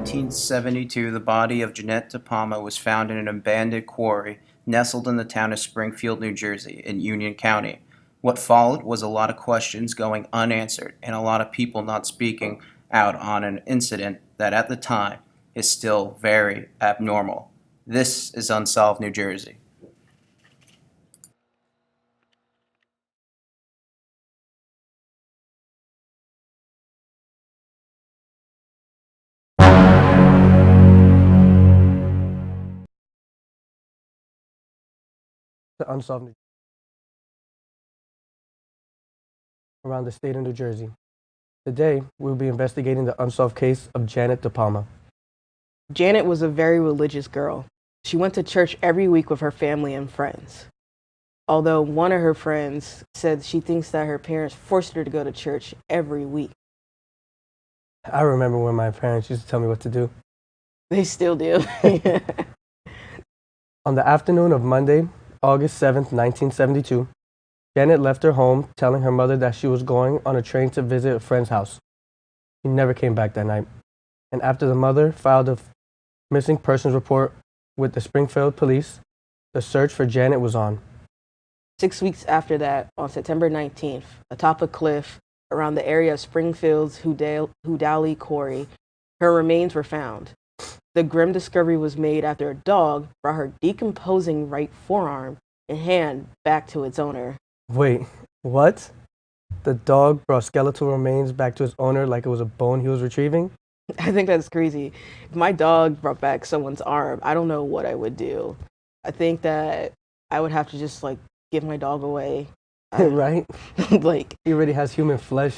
1972, the body of Jeanette De Palma was found in an abandoned quarry nestled in the town of Springfield, New Jersey, in Union County. What followed was a lot of questions going unanswered and a lot of people not speaking out on an incident that at the time is still very abnormal. This is Unsolved New Jersey. The unsolved around the state of New Jersey. Today, we'll be investigating the unsolved case of Janet De Palma. Janet was a very religious girl. She went to church every week with her family and friends. Although one of her friends said she thinks that her parents forced her to go to church every week. I remember when my parents used to tell me what to do. They still do. On the afternoon of Monday, August 7th, 1972, Janet left her home telling her mother that she was going on a train to visit a friend's house. She never came back that night. And after the mother filed a missing persons report with the Springfield police, the search for Janet was on. 6 weeks after that, on September 19th, atop a cliff around the area of Springfield's Hudali Quarry, her remains were found. The grim discovery was made after a dog brought her decomposing right forearm and hand back to its owner. Wait, what? The dog brought skeletal remains back to its owner like it was a bone he was retrieving? I think that's crazy. If my dog brought back someone's arm, I don't know what I would do. I think that I would have to just give my dog away. Right? Like, He already has human flesh.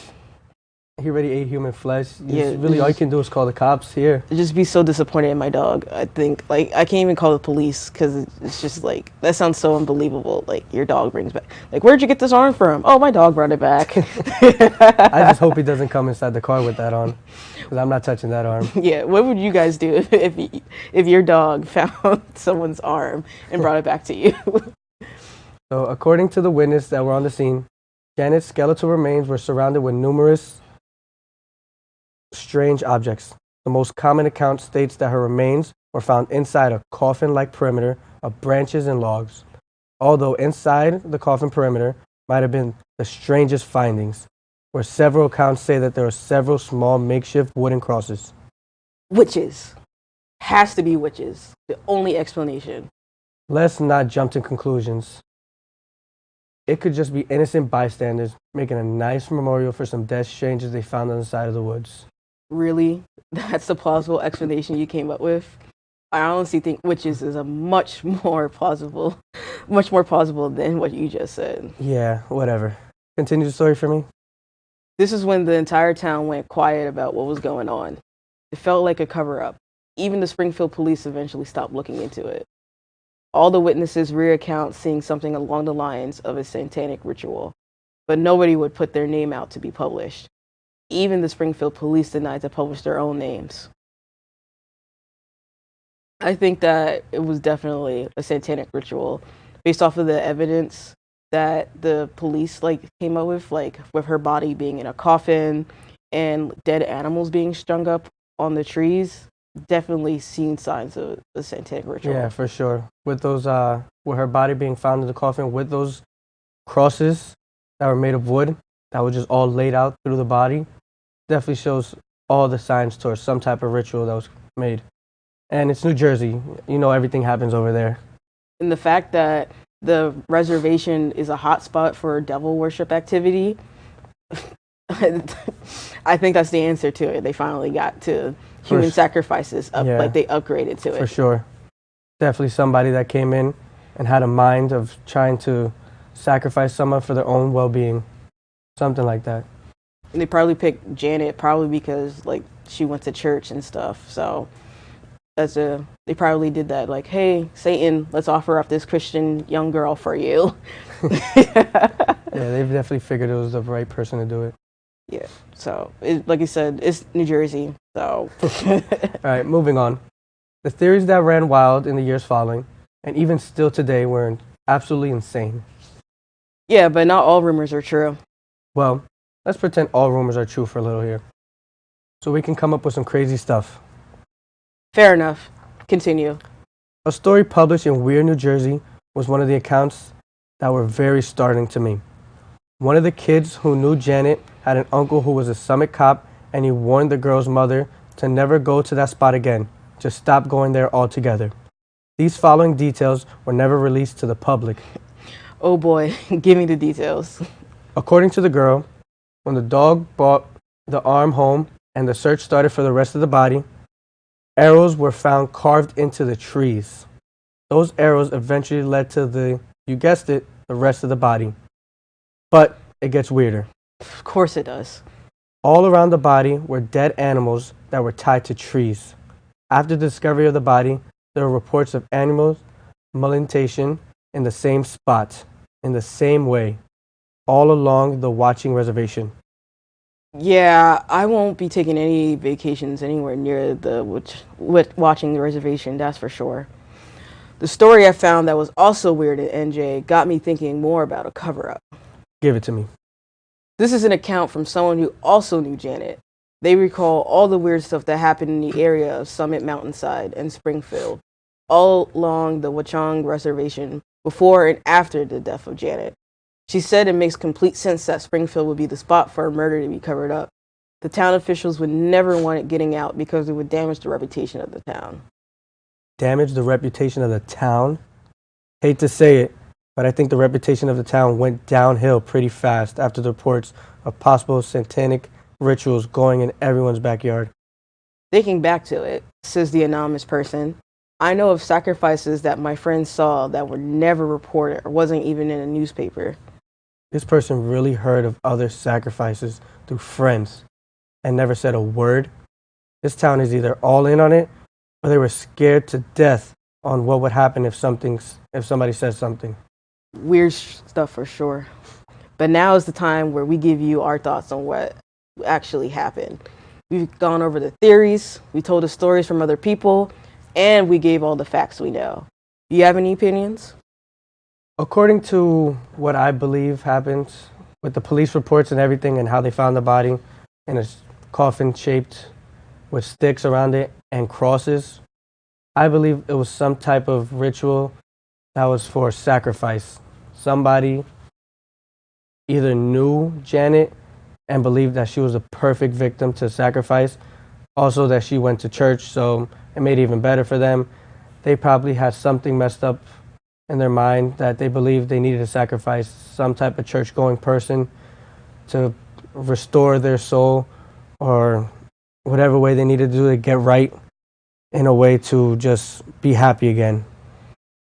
He already ate human flesh. Yeah, Really, all you can do is call the cops here. I'd just be so disappointed in my dog. I think, I can't even call the police because it's just that sounds so unbelievable. Your dog brings back, where'd you get this arm from? Oh, my dog brought it back. I just hope he doesn't come inside the car with that on, because I'm not touching that arm. Yeah, what would you guys do if your dog found someone's arm and brought it back to you? So, according to the witness that were on the scene, Janet's skeletal remains were surrounded with numerous strange objects. The most common account states that her remains were found inside a coffin-like perimeter of branches and logs, although inside the coffin perimeter might have been the strangest findings, where several accounts say that there are several small makeshift wooden crosses. Witches. Has to be witches. The only explanation. Let's not jump to conclusions. It could just be innocent bystanders making a nice memorial for some dead strangers they found on the side of the woods. Really? That's the plausible explanation you came up with? I honestly think witches is a much more plausible than what you just said. Yeah, whatever. Continue the story for me. This is when the entire town went quiet about what was going on. It felt like a cover-up. Even the Springfield police eventually stopped looking into it. All the witnesses recount seeing something along the lines of a satanic ritual, but nobody would put their name out to be published. Even the Springfield police denied to publish their own names. I think that it was definitely a satanic ritual based off of the evidence that the police came up with her body being in a coffin and dead animals being strung up on the trees. Definitely seen signs of a satanic ritual. Yeah, for sure. With those, with her body being found in the coffin, with those crosses that were made of wood, that were just all laid out through the body, definitely shows all the signs towards some type of ritual that was made. And it's New Jersey. You know, everything happens over there. And the fact that the reservation is a hotspot for devil worship activity, I think that's the answer to it. They finally got to human sacrifices they upgraded to it. For sure. Definitely somebody that came in and had a mind of trying to sacrifice someone for their own well-being. Something like that. And they probably picked Janet probably because she went to church and stuff. So they probably did that hey, Satan, let's offer up this Christian young girl for you. Yeah, they've definitely figured it was the right person to do it. Yeah. So, like you said, it's New Jersey. So. All right, moving on. The theories that ran wild in the years following, and even still today, were absolutely insane. Yeah, but not all rumors are true. Well, let's pretend all rumors are true for a little here, so we can come up with some crazy stuff. Fair enough. Continue. A story published in Weir, New Jersey was one of the accounts that were very startling to me. One of the kids who knew Janet had an uncle who was a Summit cop, and he warned the girl's mother to never go to that spot again, to stop going there altogether. These following details were never released to the public. Oh boy, give me the details. According to the girl, when the dog brought the arm home and the search started for the rest of the body, arrows were found carved into the trees. Those arrows eventually led to you guessed it, the rest of the body. But it gets weirder. Of course it does. All around the body were dead animals that were tied to trees. After the discovery of the body, there were reports of animals mutilation in the same spot, in the same way, all along the Watching Reservation. Yeah, I won't be taking any vacations anywhere near the Watching the Reservation, that's for sure. The story I found that was also weird in NJ got me thinking more about a cover-up. Give it to me. This is an account from someone who also knew Janet. They recall all the weird stuff that happened in the area of Summit Mountainside and Springfield, all along the Watchung Reservation before and after the death of Janet. She said it makes complete sense that Springfield would be the spot for a murder to be covered up. The town officials would never want it getting out because it would damage the reputation of the town. Damage the reputation of the town? Hate to say it, but I think the reputation of the town went downhill pretty fast after the reports of possible satanic rituals going in everyone's backyard. Thinking back to it, says the anonymous person, I know of sacrifices that my friends saw that were never reported or wasn't even in a newspaper. This person really heard of other sacrifices through friends and never said a word. This town is either all in on it or they were scared to death on what would happen if somebody says something. Weird stuff for sure. But now is the time where we give you our thoughts on what actually happened. We've gone over the theories, we told the stories from other people, and we gave all the facts we know. Do you have any opinions? According to what I believe happened with the police reports and everything and how they found the body in a coffin shaped with sticks around it and crosses, I believe it was some type of ritual that was for sacrifice. Somebody either knew Janet and believed that she was a perfect victim to sacrifice, also that she went to church, so it made it even better for them. They probably had something messed up in their mind that they believed they needed to sacrifice some type of church-going person to restore their soul or whatever way they needed to do to get right in a way to just be happy again.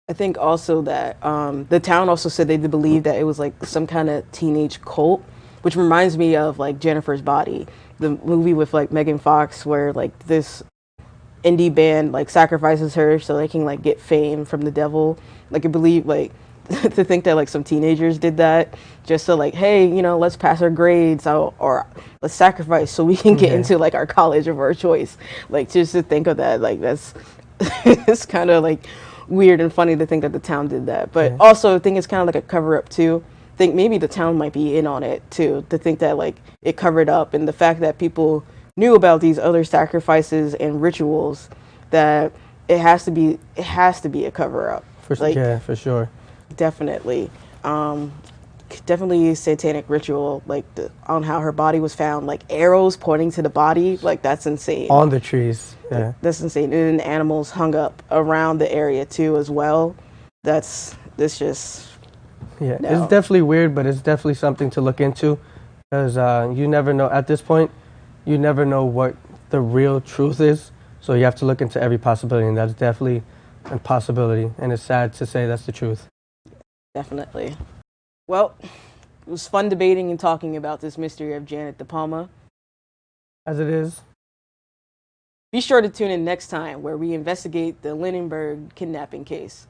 I think also that the town also said they did believe that it was like some kind of teenage cult, which reminds me of like Jennifer's Body, the movie with like Megan Fox, where like this indie band like sacrifices her so they can like get fame from the devil. Like I believe like to think that like some teenagers did that just so like, hey, you know, let's pass our grades or let's sacrifice so we can get into like our college of our choice. Like just to think of that, like that's it's kind of like weird and funny to think that the town did that. But also I think it's kind of like a cover up too. I think maybe the town might be in on it too, to think that like it covered up, and the fact that people knew about these other sacrifices and rituals, that it has to be a cover up. Yeah, for sure. Definitely. Definitely satanic ritual, like on how her body was found, like arrows pointing to the body, like that's insane. On the trees, yeah. That's insane. And then animals hung up around the area too as well. This just... Yeah, no. It's definitely weird, but it's definitely something to look into because you never know. At this point, you never know what the real truth is. So you have to look into every possibility, and that's definitely a possibility. And it's sad to say that's the truth. Definitely. Well, it was fun debating and talking about this mystery of Janet De Palma. As it is. Be sure to tune in next time where we investigate the Lindenberg kidnapping case.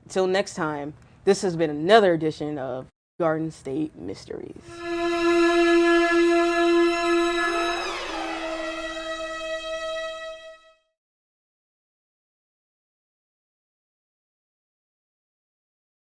Until next time, this has been another edition of Garden State Mysteries.